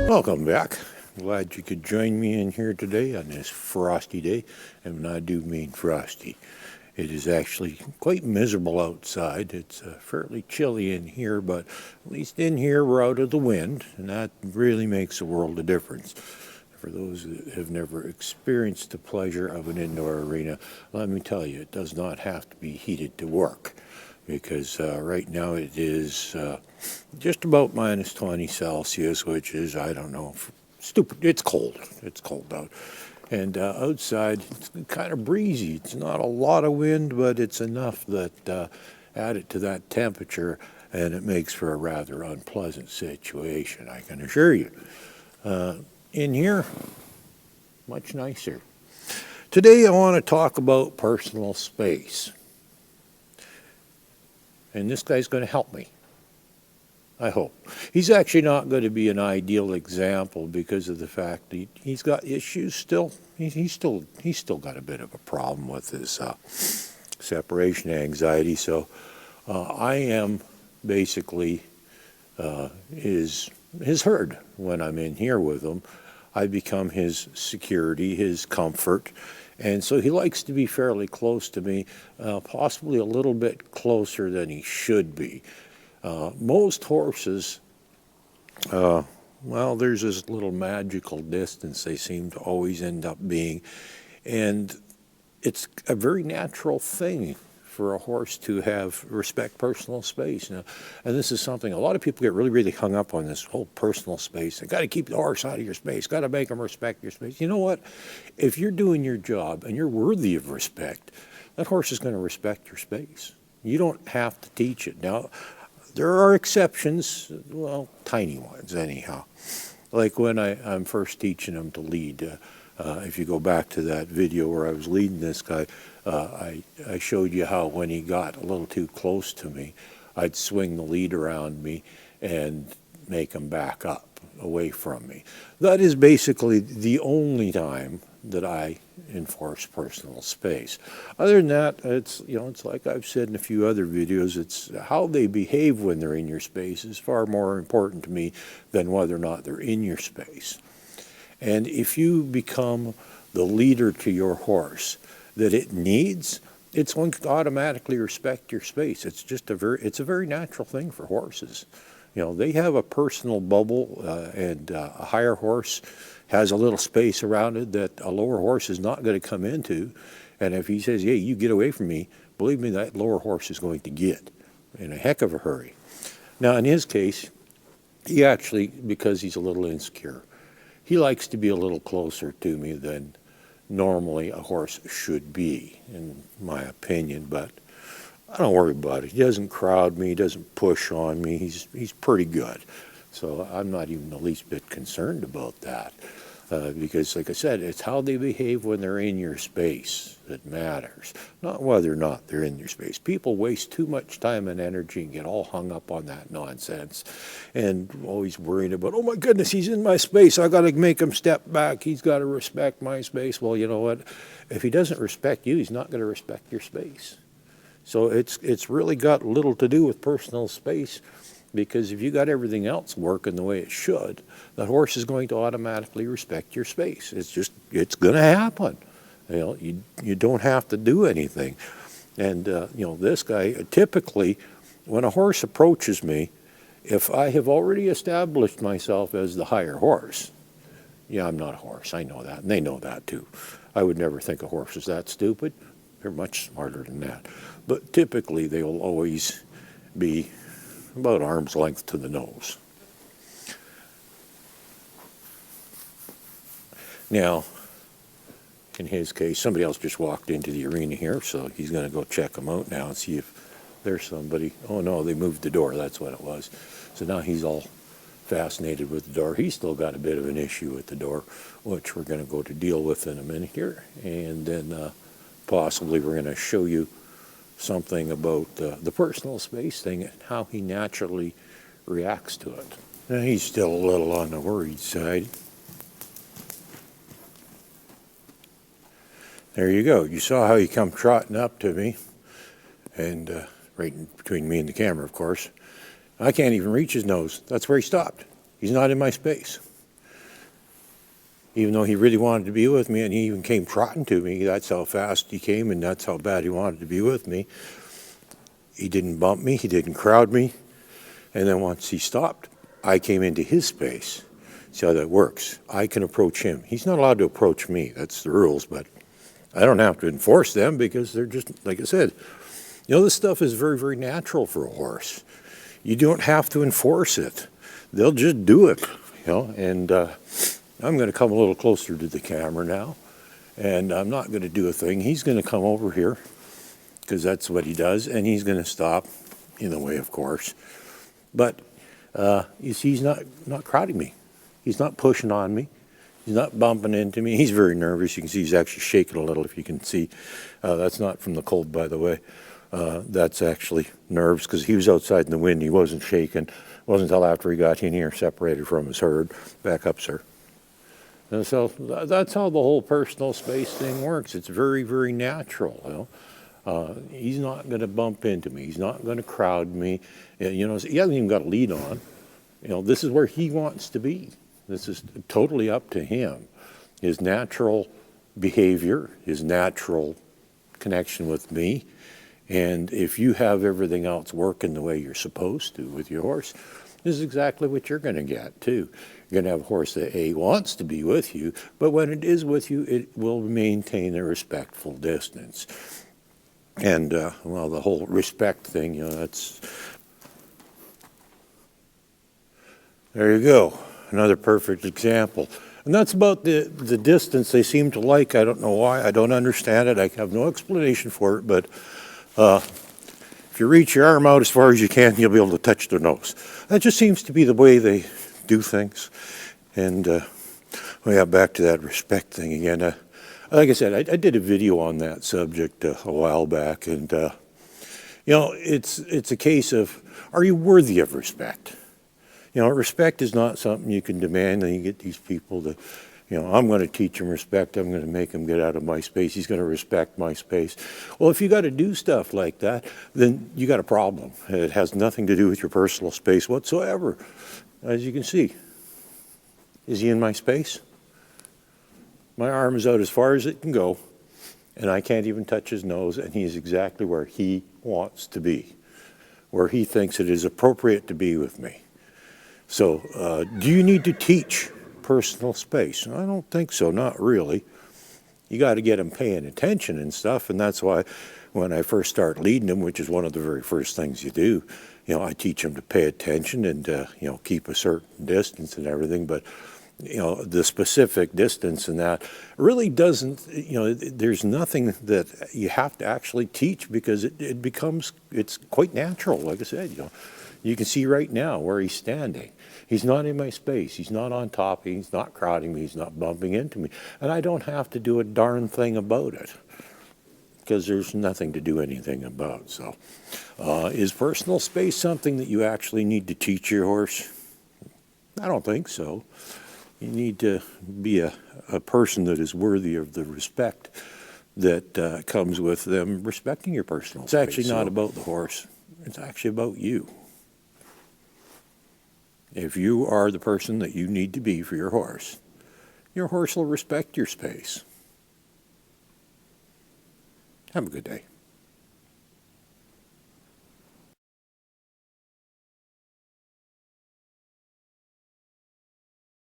Welcome back. Glad you could join me in here today on this frosty day. And when I do mean frosty, it is actually quite miserable outside. It's fairly chilly in here, but at least in here we're out of the wind, and that really makes a world of difference. For those that have never experienced the pleasure of an indoor arena, let me tell you, it does not have to be heated to work, because right now it is just about minus 20 Celsius, which is, I don't know, stupid. It's cold. It's cold out. And outside, it's kind of breezy. It's not a lot of wind, but it's enough that add it to that temperature, and it makes for a rather unpleasant situation, I can assure you. In here, much nicer. Today I want to talk about personal space. And this guy's going to help me, I hope. He's actually not going to be an ideal example because of the fact that he's got issues still. He's still got a bit of a problem with his separation anxiety. So I am basically his herd when I'm in here with him. I become his security, his comfort. And so he likes to be fairly close to me, possibly a little bit closer than he should be. Most horses, well, there's this little magical distance they seem to always end up being. And it's a very natural thing for a horse to respect personal space. Now, and this is something a lot of people get really, really hung up on, this whole personal space. They got to keep the horse out of your space, got to make them respect your space. You know what? If you're doing your job and you're worthy of respect, that horse is going to respect your space. You don't have to teach it. Now, there are exceptions, well, tiny ones anyhow. Like when I'm first teaching him to lead. If you go back to that video where I was leading this guy, I showed you how when he got a little too close to me, I'd swing the lead around me and make him back up away from me. That is basically the only time that I enforce personal space. Other than that, it's like I've said in a few other videos, it's how they behave when they're in your space is far more important to me than whether or not they're in your space. And if you become the leader to your horse that it needs, it's going to automatically respect your space. It's just a very natural thing for horses. They have a personal bubble, and a higher horse has a little space around it that a lower horse is not going to come into. And if he says, "Hey, you get away from me," believe me, that lower horse is going to get in a heck of a hurry. Now, in his case, he actually, because he's a little insecure, he likes to be a little closer to me than normally a horse should be, in my opinion, but I don't worry about it. He doesn't crowd me, he doesn't push on me, he's pretty good. So I'm not even the least bit concerned about that, because like I said, it's how they behave when they're in your space that matters, not whether or not they're in your space. People waste too much time and energy and get all hung up on that nonsense and always worrying about, oh my goodness, he's in my space, I got to make him step back, he's got to respect my space. Well, you know what? If he doesn't respect you, he's not going to respect your space. So it's really got little to do with personal space, because if you got everything else working the way it should, the horse is going to automatically respect your space. It's going to happen. You don't have to do anything. And this guy, typically, when a horse approaches me, if I have already established myself as the higher horse, yeah, I'm not a horse, I know that, and they know that too. I would never think a horse is that stupid. They're much smarter than that. But typically, they will always be about arm's length to the nose. Now, in his case, somebody else just walked into the arena here, so he's going to go check them out now and see if there's somebody. Oh no, they moved the door, that's what it was. So now he's all fascinated with the door. He's still got a bit of an issue with the door, which we're going to go to deal with in a minute here. And then possibly we're going to show you something about the personal space thing and how he naturally reacts to it. Now, he's still a little on the worried side. There you go. You saw how he come trotting up to me, and right in between me and the camera, of course. I can't even reach his nose. That's where he stopped. He's not in my space. even though he really wanted to be with me, and he even came trotting to me. That's how fast he came, and that's how bad he wanted to be with me. He didn't bump me, he didn't crowd me, and then once he stopped, I came into his space. See how that works? I can approach him. He's not allowed to approach me. That's the rules, but I don't have to enforce them because they're just, like I said, this stuff is very, very natural for a horse. You don't have to enforce it. They'll just do it, and I'm going to come a little closer to the camera now, and I'm not going to do a thing. He's going to come over here because that's what he does, and he's going to stop in the way, of course. But you see, he's not crowding me. He's not pushing on me. He's not bumping into me. He's very nervous. You can see he's actually shaking a little, if you can see. That's not from the cold, by the way. That's actually nerves because he was outside in the wind. He wasn't shaking. It wasn't until after he got in here, separated from his herd. Back up, sir. And so that's how the whole personal space thing works. It's very, very natural. He's not going to bump into me. He's not going to crowd me. He hasn't even got a lead on. This is where he wants to be. This is totally up to him. His natural behavior, his natural connection with me. And if you have everything else working the way you're supposed to with your horse, this is exactly what you're going to get, too. You're going to have a horse that, A, wants to be with you, but when it is with you, it will maintain a respectful distance. And, the whole respect thing, that's... There you go. Another perfect example. And that's about the distance they seem to like. I don't know why. I don't understand it. I have no explanation for it. But if you reach your arm out as far as you can, you'll be able to touch their nose. That just seems to be the way they do things. And back to that respect thing again. Like I said, I did a video on that subject a while back. And, it's a case of, are you worthy of respect? Respect is not something you can demand, and you get these people to, I'm going to teach him respect. I'm going to make him get out of my space. He's going to respect my space. Well, if you got to do stuff like that, then you got a problem. It has nothing to do with your personal space whatsoever. As you can see, is he in my space? My arm is out as far as it can go, and I can't even touch his nose, and he is exactly where he wants to be, where he thinks it is appropriate to be with me. So, do you need to teach personal space? I don't think so, not really. You got to get them paying attention and stuff, and that's why when I first start leading them, which is one of the very first things you do, I teach them to pay attention and, keep a certain distance and everything, but, the specific distance and that really doesn't, there's nothing that you have to actually teach because it's quite natural, like I said, You can see right now where he's standing. He's not in my space. He's not on top. He's not crowding me. He's not bumping into me. And I don't have to do a darn thing about it because there's nothing to do anything about. So is personal space something that you actually need to teach your horse? I don't think so. You need to be a person that is worthy of the respect that comes with them respecting your personal space. It's actually not about the horse. It's actually about you. If you are the person that you need to be for your horse will respect your space. Have a good day.